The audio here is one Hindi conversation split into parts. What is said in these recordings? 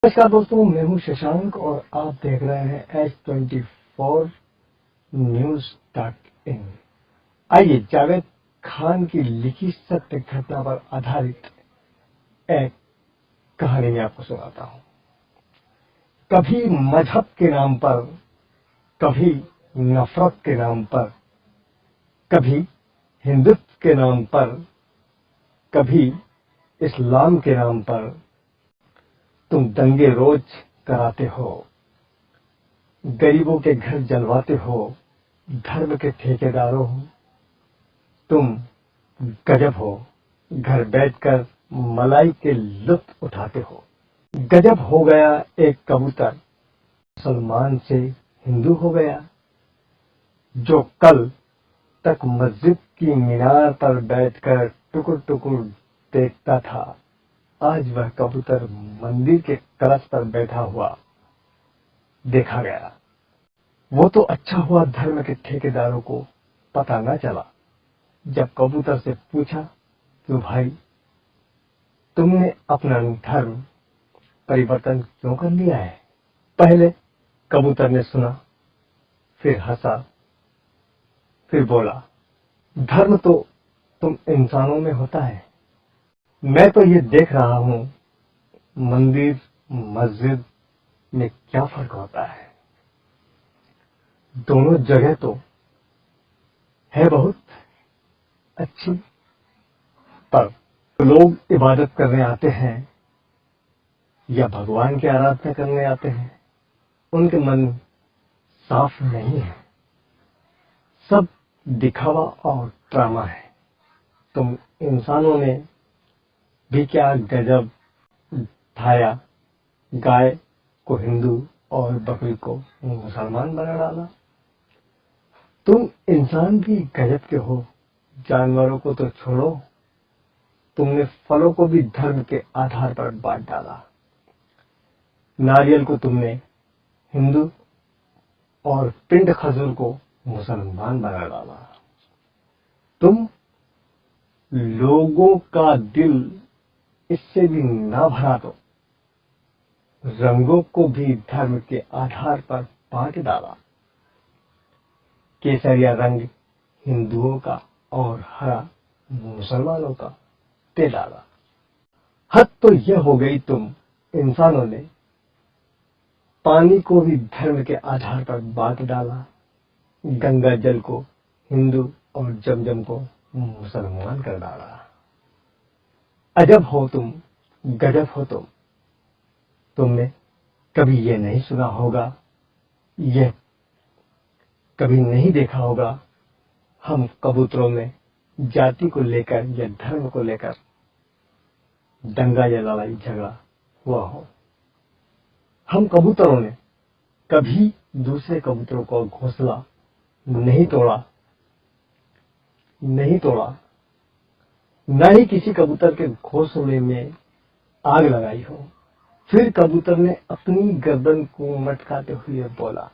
नमस्कार दोस्तों, मैं हूं शशांक और आप देख रहे हैं H24 News.in। आइए जावेद खान की लिखी सत्य घटना पर आधारित एक कहानी में आपको सुनाता हूं। कभी मजहब के नाम पर, कभी नफरत के नाम पर, कभी हिंदुत्व के नाम पर, कभी इस्लाम के नाम पर तुम दंगे रोज कराते हो, गरीबों के घर जलवाते हो, धर्म के ठेकेदारों हो। तुम गजब हो, घर बैठकर मलाई के लुत्फ उठाते हो। गजब हो गया एक कबूतर मुसलमान से हिंदू हो गया, जो कल तक मस्जिद की मीनार पर बैठकर टुकुर टुकुर देखता था, आज वह कबूतर मंदिर के कलश पर बैठा हुआ देखा गया। वो तो अच्छा हुआ धर्म के ठेकेदारों को पता न चला। जब कबूतर से पूछा कि भाई, तुमने अपना धर्म परिवर्तन क्यों कर लिया है? पहले कबूतर ने सुना, फिर हंसा, फिर बोला, धर्म तो तुम इंसानों में होता है। मैं तो ये देख रहा हूं, मंदिर मस्जिद में क्या फर्क होता है। दोनों जगह तो है बहुत अच्छी, पर लोग इबादत करने आते हैं या भगवान की आराधना करने आते हैं, उनके मन साफ नहीं है। सब दिखावा और ड्रामा है। तुम इंसानों ने भी क्या गजब ढाया, गाय को हिंदू और बकरी को मुसलमान बना डाला। तुम इंसान भी गजब के हो, जानवरों को तो छोड़ो, तुमने फलों को भी धर्म के आधार पर बांट डाला। नारियल को तुमने हिंदू और पिंड खजूर को मुसलमान बना डाला। तुम लोगों का दिल इससे भी ना भरा तो रंगों को भी धर्म के आधार पर बांट डाला। केसरिया रंग हिंदुओं का और हरा मुसलमानों का दे डाला। हद तो यह हो गई, तुम इंसानों ने पानी को भी धर्म के आधार पर बांट डाला। गंगा जल को हिंदू और जमजम को मुसलमान कर डाला। अजब हो तुम, गजब हो तुम। तुमने कभी ये नहीं सुना होगा, यह कभी नहीं देखा होगा, हम कबूतरों में जाति को लेकर या धर्म को लेकर दंगा या लड़ाई झगड़ा हुआ हो। हम कबूतरों ने कभी दूसरे कबूतरों का घोंसला नहीं तोड़ा, न ही किसी कबूतर के घोंसले में आग लगाई हो। फिर कबूतर ने अपनी गर्दन को मटकाते हुए बोला,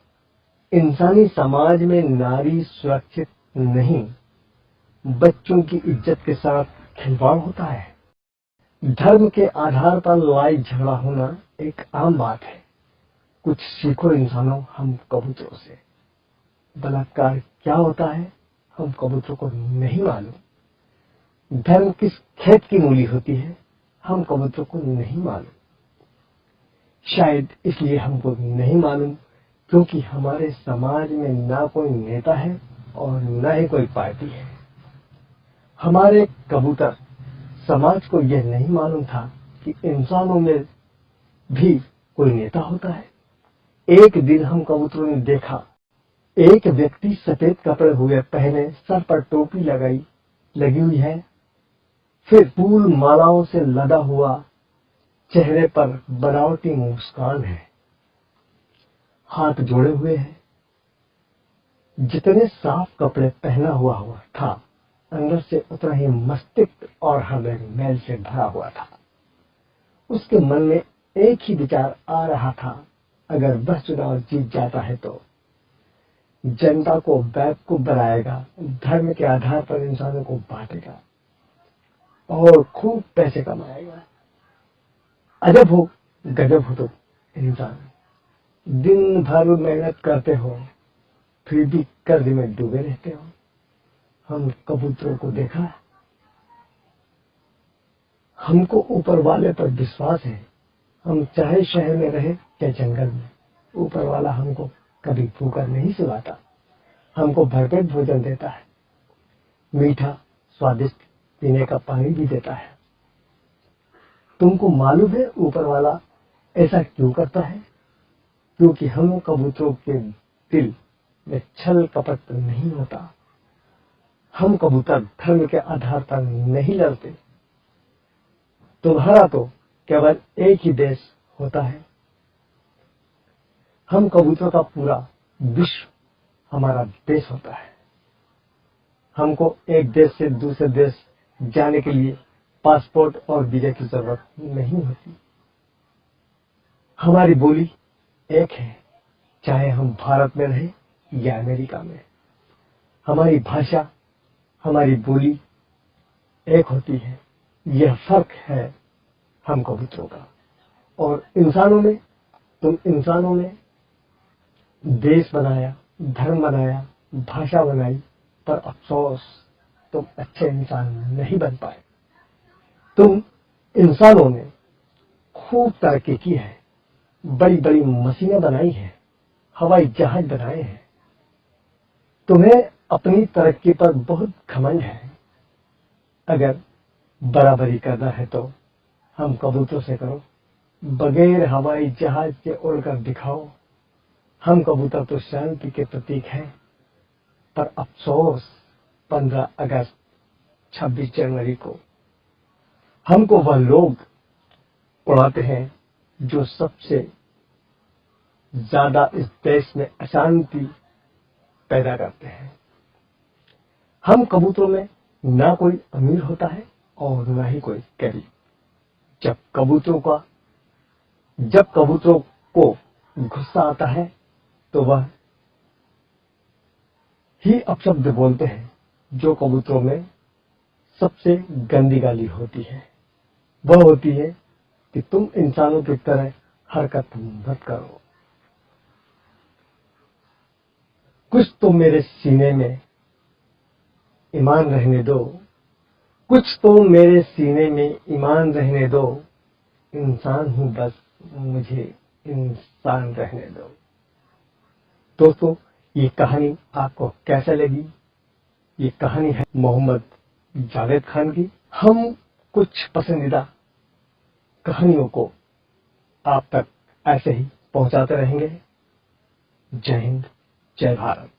इंसानी समाज में नारी सुरक्षित नहीं, बच्चों की इज्जत के साथ खिलवाड़ होता है। धर्म के आधार पर लड़ाई झगड़ा होना एक आम बात है। कुछ सीखो इंसानों हम कबूतरों से। बलात्कार क्या होता है हम कबूतरों को नहीं मालूम। धर्म किस खेत की मूली होती है हम कबूतरों को नहीं मालूम। शायद इसलिए हमको नहीं मालूम क्योंकि हमारे समाज में ना कोई नेता है और न ही कोई पार्टी है। हमारे कबूतर समाज को यह नहीं मालूम था कि इंसानों में भी कोई नेता होता है। एक दिन हम कबूतरों ने देखा, एक व्यक्ति सफेद कपड़े हुए पहने, सर पर टोपी लगी हुई है, फिर फूल मालाओं से लदा हुआ, चेहरे पर बनावटी मुस्कान है, हाथ जोड़े हुए है। जितने साफ कपड़े पहना हुआ था, अंदर से उतना ही मस्तिष्क और हृदय मैल से भरा हुआ था। उसके मन में एक ही विचार आ रहा था, अगर वह चुनाव जीत जाता है तो जनता को बेवकूफ बनाएगा, धर्म के आधार पर इंसानों को बांटेगा और खूब पैसे कमाएगा। अजब हो, गजब हो तुम इंसान, दिन भर मेहनत करते हो फिर भी कर्ज में डूबे रहते हो। हम कबूतरों को देखा है, हमको ऊपर वाले पर विश्वास है। हम चाहे शहर में रहे या जंगल में, ऊपर वाला हमको कभी भूखा नहीं सुलाता, हमको भरपेट भोजन देता है, मीठा स्वादिष्ट पीने का पानी भी देता है। तुमको मालूम है ऊपर वाला ऐसा क्यों करता है? क्योंकि हम कबूतरों के दिल में छल कपट नहीं होता। हम कबूतर धर्म के आधार पर नहीं लड़ते। तुम्हारा तो केवल एक ही देश होता है। हम कबूतरों का पूरा विश्व हमारा देश होता है। हमको एक देश से दूसरे देश जाने के लिए पासपोर्ट और वीजा की जरूरत नहीं होती। हमारी बोली एक है, चाहे हम भारत में रहें या अमेरिका में। हमारी भाषा, हमारी बोली एक होती है। यह फर्क है हम कबूतरों का और इंसानों में। तुम इंसानों ने देश बनाया, धर्म बनाया, भाषा बनाई, पर अफसोस तुम अच्छे इंसान नहीं बन पाए। तुम इंसानों ने खूब तरक्की की है, बड़ी बड़ी मशीनें बनाई हैं, हवाई जहाज बनाए हैं। तुम्हें अपनी तरक्की पर बहुत घमंड है। अगर बराबरी करना है तो हम कबूतरों से करो, बगैर हवाई जहाज के उड़कर दिखाओ। हम कबूतर तो शांति के प्रतीक हैं, पर अफसोस 15 अगस्त 26 जनवरी को हमको वह लोग उड़ाते हैं जो सबसे ज्यादा इस देश में अशांति पैदा करते हैं। हम कबूतरों में ना कोई अमीर होता है और ना ही कोई गरीब। जब कबूतरों को गुस्सा आता है तो वह ही अपशब्द बोलते हैं, जो कबूतरों में सबसे गंदी गाली होती है। वह होती है कि तुम इंसानों की तरह हरकत मत करो। कुछ तो मेरे सीने में ईमान रहने दो, कुछ तो मेरे सीने में ईमान रहने दो। इंसान हूं बस, मुझे इंसान रहने दो। दोस्तों, ये कहानी आपको कैसा लगी? ये कहानी है मोहम्मद जावेद खान की। हम कुछ पसंदीदा कहानियों को आप तक ऐसे ही पहुंचाते रहेंगे। जय हिंद, जय भारत।